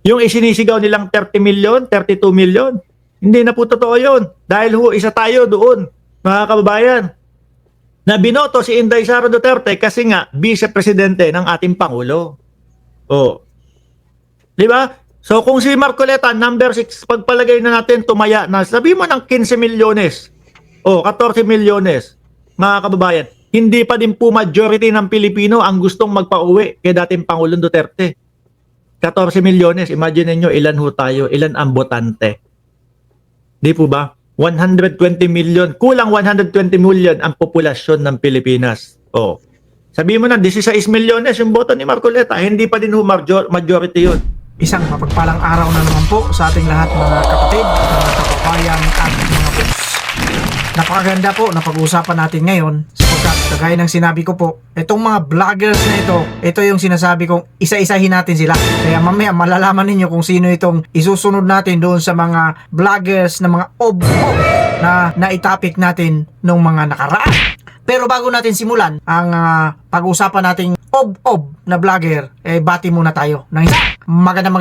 Yung isinisigaw nilang 30 million, 32 million, hindi na po totoo yun. Dahil isa tayo doon, mga kababayan, na binoto si Inday Sara Duterte kasi nga vice-presidente ng ating Pangulo. Oh. Di ba? So kung si Marcoleta, number 6, pagpalagay na natin tumaya na, sabi mo ng 15 milyones, 14 milyones, mga kababayan, hindi pa din po majority ng Pilipino ang gustong magpa-uwi kay dating Pangulong Duterte. 14 milyones, imagine niyo ilan ho tayo, ilan ang botante. Di po ba? 120 million, kulang 120 million ang populasyon ng Pilipinas. Oh. Sabi mo na 16 milyones yung boto ni Marcoleta, hindi pa din ho majority yun. Isang mapagpalang araw na naman po sa ating lahat mga kapatid, mga kababayan at mga boss. Napakaganda po na pag-uusapan natin ngayon sapagkat kagaya ng sinabi ko po, itong mga vloggers na ito yung sinasabi kong isa-isahin natin sila. Kaya mamaya malalaman ninyo kung sino itong isusunod natin doon sa mga vloggers na mga ob-ob na naitapik natin nung mga nakaraan. Pero bago natin simulan ang pag-uusapan nating ob-ob na vlogger, bati muna tayo ng isa. Magandang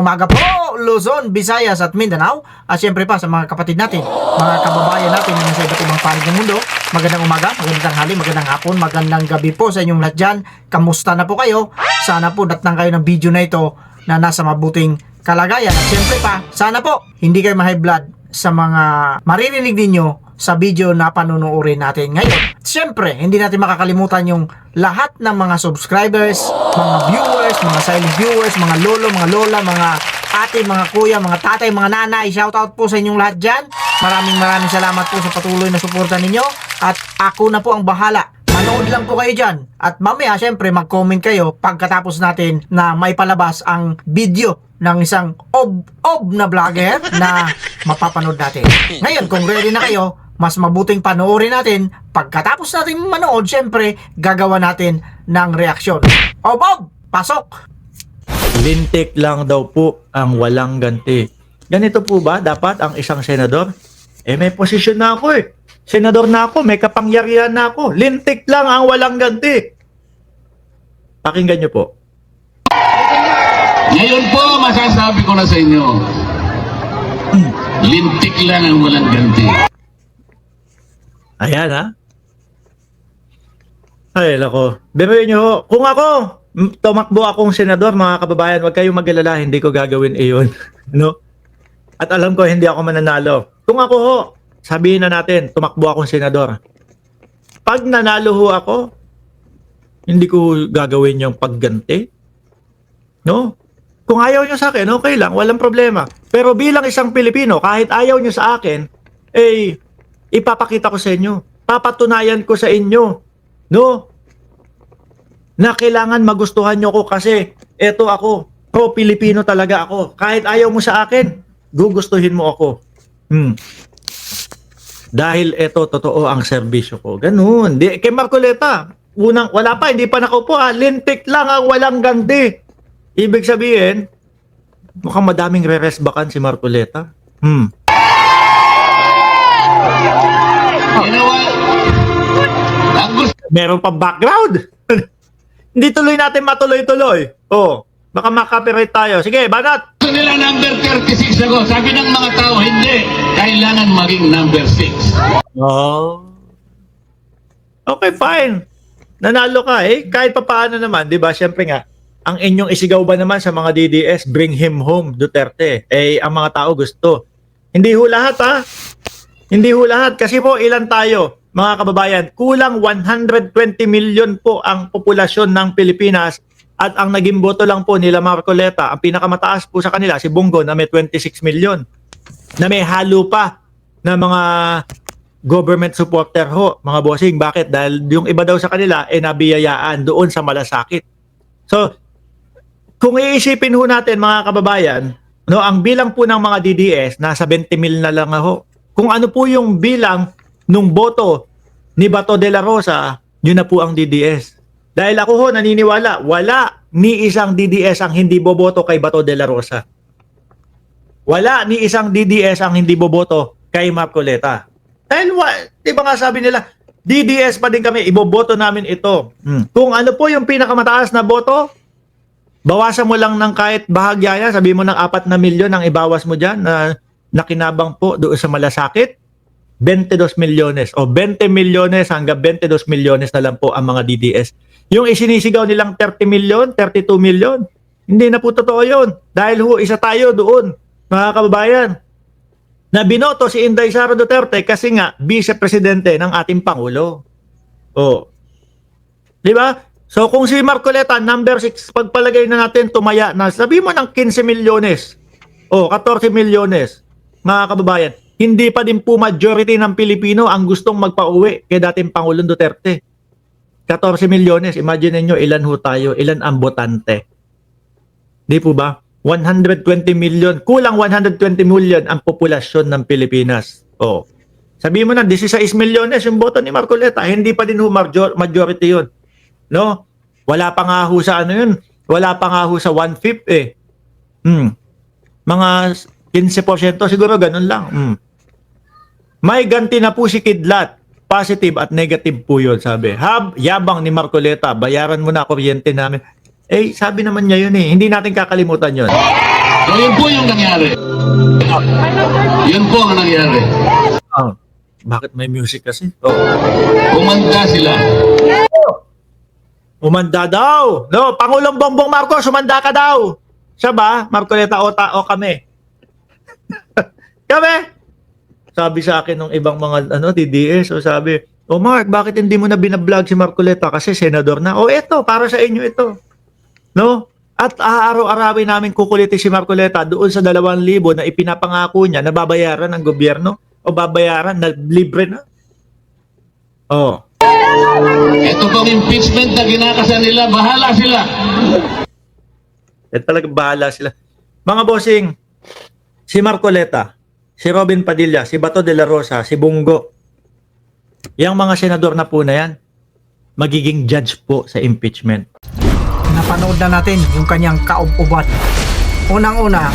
umaga po Luzon, Visayas at Mindanao. At syempre pa sa mga kapatid natin, mga kababayan natin na nasa iba't ibang panig ng mundo. Magandang umaga, magandang tanghali, magandang hapon, magandang gabi po sa inyong lahat dyan. Kamusta na po kayo? Sana po datnang kayo ng video na ito na nasa mabuting kalagayan. At syempre pa, sana po hindi kayo ma-high blood sa mga maririnig ninyo sa video na panunuorin natin ngayon. Siyempre, hindi natin makakalimutan yung lahat ng mga subscribers, mga viewers, mga silent viewers, mga lolo, mga lola, mga ate, mga kuya, mga tatay, mga nanay. Shoutout po sa inyong lahat dyan. Maraming salamat po sa patuloy na suporta ninyo. At ako na po ang bahala. Manood lang po kayo dyan. At mamaya, siyempre, mag-comment kayo pagkatapos natin na may palabas ang video ng isang ob-ob na vlogger na mapapanood natin. Ngayon, kung ready na kayo, mas mabuting panoorin natin. Pagkatapos natin manood, syempre, gagawa natin ng reaksyon. Ob-ob! Pasok! Lintik lang daw po ang walang ganti. Ganito po ba dapat ang isang senador? May posisyon na ako eh. Senador na ako, may kapangyarihan na ako. Lintik lang ang walang ganti. Pakinggan nyo po. Ngayon po, masasabi ko na sa inyo, lintik lang ang walang ganti. Ayan ha. Ay, lako. Biruin nyo ho. Kung ako, tumakbo akong senador, mga kababayan, huwag kayong mag-alala, hindi ko gagawin iyon. No? At alam ko, hindi ako mananalo. Kung ako ho, sabihin na natin, tumakbo akong senador. Pag nanalo ho ako, hindi ko gagawin yung pagganti. No? Kung ayaw nyo sa akin, okay lang, walang problema. Pero bilang isang Pilipino, kahit ayaw nyo sa akin, ipapakita ko sa inyo. Papatunayan ko sa inyo. No? Na kailangan magustuhan nyo ko kasi eto ako. Pro-Pilipino talaga ako. Kahit ayaw mo sa akin, gugustuhin mo ako. Dahil eto, totoo ang serbisyo ko. Ganun. Kay Marcoleta, wala pa, hindi pa nakaupo. Lintik lang ang walang ganti. Ibig sabihin, mukhang madaming re-rest bakan si Marcoleta. You know what? Ang gusto Meron pa background. Hindi tuloy natin matuloy-tuloy. Baka makapiright tayo. Sige, banat. nila number 36 ako. Sabi ng mga tao, hindi. Kailangan maging number 6. Okay, fine. Nanalo ka kahit pa paano naman, 'di ba? Syempre nga, ang inyong isigaw ba naman sa mga DDS, bring him home, Duterte. Ang mga tao gusto. Hindi ho lahat ha. Hindi ho lahat kasi po ilan tayo, mga kababayan? Kulang 120 million po ang populasyon ng Pilipinas at ang naging boto lang po nila Marcoleta, ang pinakamataas po sa kanila si Bongo na may 26 million. Na may halo pa na mga government supporter ho, mga bossing. Bakit? Dahil yung iba daw sa kanila nabiyayaan doon sa malasakit. So, kung iisipin ho natin mga kababayan, no, ang bilang po ng mga DDS nasa 20 mil na lang ho. Kung ano po yung bilang nung boto ni Bato de la Rosa, yun na po ang DDS. Dahil ako ho naniniwala, wala ni isang DDS ang hindi boboto kay Bato de la Rosa. Wala ni isang DDS ang hindi boboto kay Marcoleta. Dahil di ba nga sabi nila, DDS pa din kami, iboboto namin ito. Kung ano po yung pinakamataas na boto, Bawasan mo lang ng kahit bahagya yan. Sabi mo ng 4 na milyon ang ibawas mo dyan na nakinabang po doon sa malasakit. 22 milyones o 20 milyones hanggang 22 milyones na lang po ang mga DDS. Yung isinisigaw nilang 30 milyon, 32 milyon, hindi na po totoo yun. Dahil isa tayo doon, mga kababayan, na binoto si Inday Sara Duterte kasi nga vice-presidente ng ating Pangulo. Oh. Di ba? So kung si Marcoleta, number 6, pagpalagay na natin, tumaya na, sabi mo ng 15 milyones o 14 milyones, mga kababayan, hindi pa din po majority ng Pilipino ang gustong magpa-uwi kay dating Pangulong Duterte. 14 milyones, imagine niyo ilan ho tayo, ilan ang botante. Di po ba? 120 million, kulang 120 million ang populasyon ng Pilipinas. Oh. Sabi mo na 16 milyones yung boto ni Marcoleta, hindi pa din ho majority yun. No? Wala pa nga ho sa ano yun. Wala pa nga ho sa 1/5 eh. Mga 15% siguro ganun lang. May ganti na po si Kidlat. Positive at negative po yun, sabi. Yabang ni Marcoleta, bayaran mo na kuryente namin. Eh, sabi naman niya yun eh. Hindi natin kakalimutan yun. So, yun po yung nangyari. Yun po ang nangyari. Oh. Bakit may music kasi? Oh. Kumanda sila. Umanda daw. No, Pangulong Bongbong Marcos, umanda ka daw. Siya ba? Marcoleta o kami? Kami? Sabi sa akin ng ibang mga DDS, o sabi, Mark, bakit hindi mo na binablog si Marcoleta kasi senador na? Eto, para sa inyo ito. No? At araw-arawin namin kukulitin si Marcoleta doon sa 2,000 na ipinapangako niya na babayaran ng gobyerno o babayaran na libre na. Oh. Ito pong impeachment na ginakasan nila, bahala sila. Talagang bahala sila. Mga bossing, si Marcoleta, si Robin Padilla, si Bato de la Rosa, si Bungo, yung mga senador na po na yan, magiging judge po sa impeachment. Napanood na natin yung kanyang kaub-ubat. Unang-una,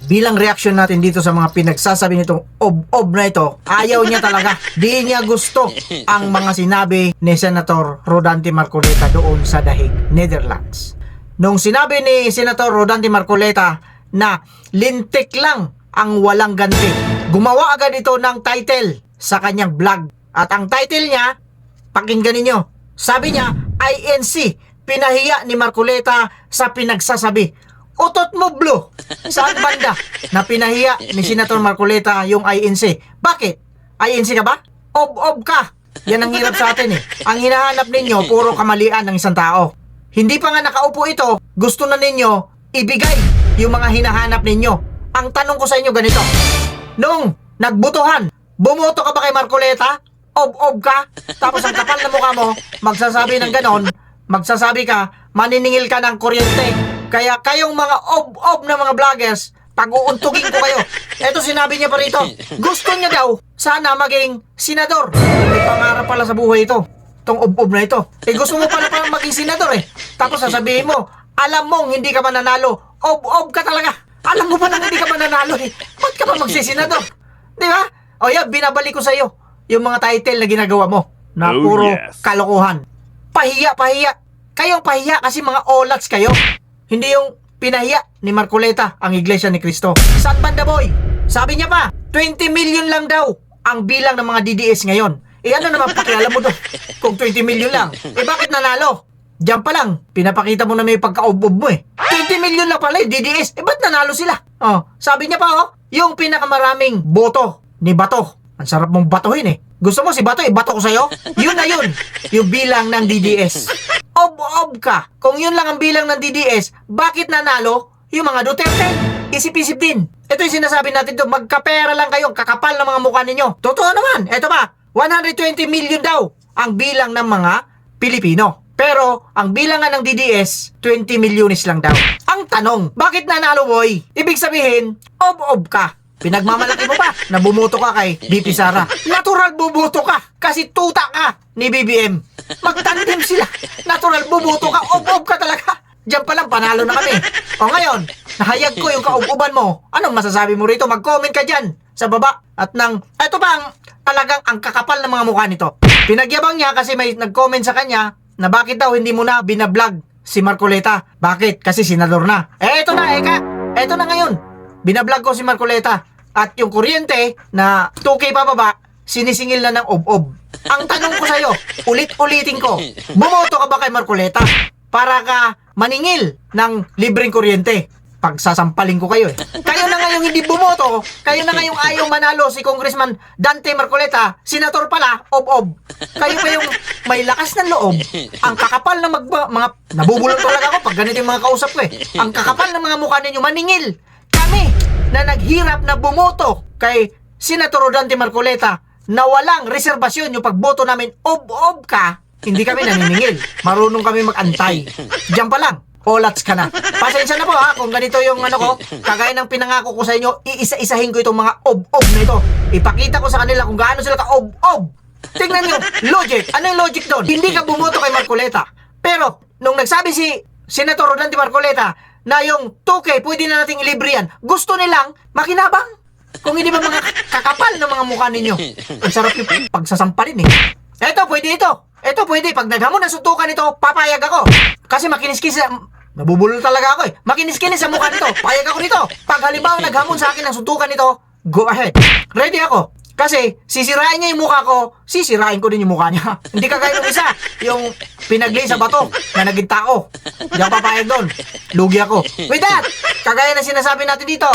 bilang reaksyon natin dito sa mga pinagsasabi nitong ob-ob na ito, ayaw niya talaga. Di niya gusto ang mga sinabi ni Senator Rodante Marcoleta doon sa Dahig, Netherlands. Nung sinabi ni Senator Rodante Marcoleta na lintik lang ang walang ganti, gumawa agad ito ng title sa kanyang vlog. At ang title niya, pakinggan ninyo, sabi niya, INC, pinahiya ni Marcoleta sa pinagsasabi. Utot mo, Blue! Saan banda na pinahiya ni Senator Marcoleta yung INC? Bakit? INC ka ba? Ob-ob ka! Yan ang hirap sa atin eh. Ang hinahanap ninyo, puro kamalian ng isang tao. Hindi pa nga nakaupo ito, gusto na ninyo ibigay yung mga hinahanap ninyo. Ang tanong ko sa inyo ganito, nung nagbutuhan, bumoto ka ba kay Marcoleta? Ob-ob ka? Tapos ang kapal na mukha mo, magsasabi ng ganon, magsasabi ka, maniningil ka ng kuryente. Kaya kayong mga ob-ob na mga vloggers, pag-uuntugin ko kayo. Eto sinabi niya pa rito, gusto niya daw, sana maging senador. May pangarap pala sa buhay ito, itong ob-ob na ito. Gusto mo pala maging senador eh. Tapos sasabihin mo, alam mong hindi ka mananalo, ob-ob ka talaga. Alam mo pa na hindi ka mananalo eh. Ba't ka pa magsisenador? Di ba? O yan, binabalik ko sa iyo yung mga title na ginagawa mo na puro kalokohan. Pahiya. Kayong pahiya kasi mga olats kayo. Hindi yung pinahiya ni Marcoleta ang Iglesia ni Cristo. Saan banda boy? Sabi niya pa, 20 million lang daw ang bilang ng mga DDS ngayon. Ano naman pakialam mo doon kung 20 million lang? Bakit nanalo? Diyan pa lang, pinapakita mo na may pagkaobob mo eh. 20 million lang pala DDS. Ba't nanalo sila? Sabi niya pa yung pinakamaraming boto ni Bato. Ang sarap mong batuhin eh. Gusto mo si Bato, bato ko sa'yo? Yun na yun. Yung bilang ng DDS. Ob-ob ka. Kung yun lang ang bilang ng DDS, bakit nanalo yung mga Duterte? Isip-isip din. Ito yung sinasabi natin to, magkapera lang kayo, kakapal ng mga mukha ninyo. Totoo naman. Ito ba? 120 million daw ang bilang ng mga Pilipino. Pero ang bilangan ng DDS, 20 milyones lang daw. Ang tanong, bakit nanalo boy? Ibig sabihin, ob-ob ka. Pinagmamalaki mo ba na bumoto ka kay BP Sara? Natural buboto ka kasi tuta ka ni BBM. Magtandem sila. Natural buboto ka, ob-ob ka talaga. Diyan pa lang panalo na kami. O ngayon, nahayag ko yung kaub-uban mo. Anong masasabi mo rito? Mag-comment ka dyan sa baba. At ito ba ang talagang ang kakapal ng mga mukha nito? Pinagyabang niya kasi may nag-comment sa kanya na bakit daw hindi mo na binablog si Marcoleta. Bakit? Kasi senador na. Eto na, eto na ngayon. Binablog ko si Marcoleta. At yung kuryente na 2K pababa, sinisingil na ng ob-ob. Ang tanong ko sa'yo, ulit-ulitin ko, bumoto ka ba kay Marcoleta para ka maningil ng libreng kuryente? Pagsasampaling ko kayo eh. Kayo na ngayong hindi bumoto, kayo na ngayong ayaw manalo si Congressman Dante Marcoleta, senator pala, ob-ob. Kayo pa yung may lakas ng loob. Ang kakapal ng mga nabubulol talaga ako pag ganito yung mga kausap ko eh. Ang kakapal ng mga mukha ninyo maningil. Kami na naghirap na bumoto kay Senator Dante Marcoleta na walang reserbasyon yung pagboto namin, ob-ob ka, hindi kami naniningil. Marunong kami mag-antay. Diyan pa lang. Olats ka na. Pasensya na po ha, kung ganito yung ano ko, kagaya ng pinangako ko sa inyo, iisa-isahin ko itong mga ob-ob na ito. Ipakita ko sa kanila kung gaano sila ka-ob-ob. Tingnan nyo, logic. Ano yung logic doon? Hindi ka bumoto kay Marcoleta. Pero, nung nagsabi si Senator Rodante Marcoleta na yung 2K, pwede na nating ilibre yan, gusto nilang makinabang. Kung hindi ba mga kakapal ng mga mukha ninyo. Ang sarap yung pagsasampalin eh. Eto, pwede ito. Ito pwede, pag naghamon ng suntukan nito, papayag ako. Kasi makinis-kinis, nabubulol talaga ako eh. Makinis-kinis sa mukha nito, payag ako nito. Pag halimbawa naghamon sa akin ng suntukan nito, go ahead. Ready ako. Kasi sisirain niya yung mukha ko, sisirain ko din yung mukha niya. Hindi kagaya ng isa, yung pinagli sa bato na naging tao. Hindi ako papayag doon. Lugi ako. With that, kagaya na sinasabi natin dito,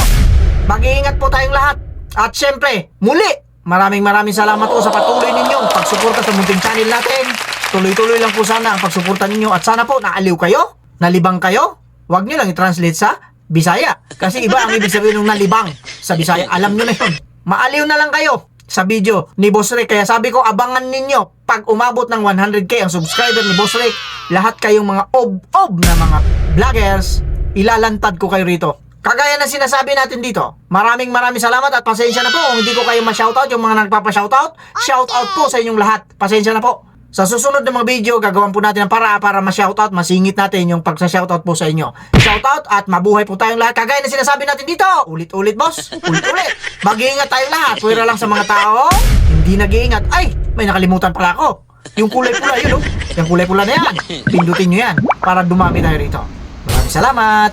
mag-iingat po tayong lahat. At syempre, muli, maraming salamat po sa patuloy ninyong pagsuporta sa munting channel natin. Tuloy-tuloy lang po sana ang pagsuporta ninyo at sana po naaliw kayo, nalibang kayo. Huwag nyo lang i-translate sa Bisaya. Kasi iba ang ibig sabihin ng nalibang sa Bisaya. Alam nyo na yun. Maaliw na lang kayo sa video ni Boss Rick. Kaya sabi ko, abangan ninyo pag umabot ng 100k ang subscriber ni Boss Rick. Lahat kayong mga ob-ob na mga vloggers, ilalantad ko kayo rito. Kagaya na sinasabi natin dito, maraming salamat at pasensya na po kung hindi ko kayo ma-shoutout, yung mga nagpapa-shoutout, shoutout po sa inyong lahat. Pasensya na po. Sa susunod na mga video, gagawan po natin ng para ma-shoutout, masingit natin yung pagsa-shoutout po sa inyo. Shoutout at mabuhay po tayong lahat. Kagaya na sinasabi natin dito, ulit-ulit boss, ulit-ulit. Mag-iingat tayong lahat, pwera lang sa mga tao, hindi nag-iingat. Ay, may nakalimutan pala ako. Yung kulay pula, yun oh. Yung kulay pula na yan, pindutin nyo yan para dumami tayo rito. Maraming salamat.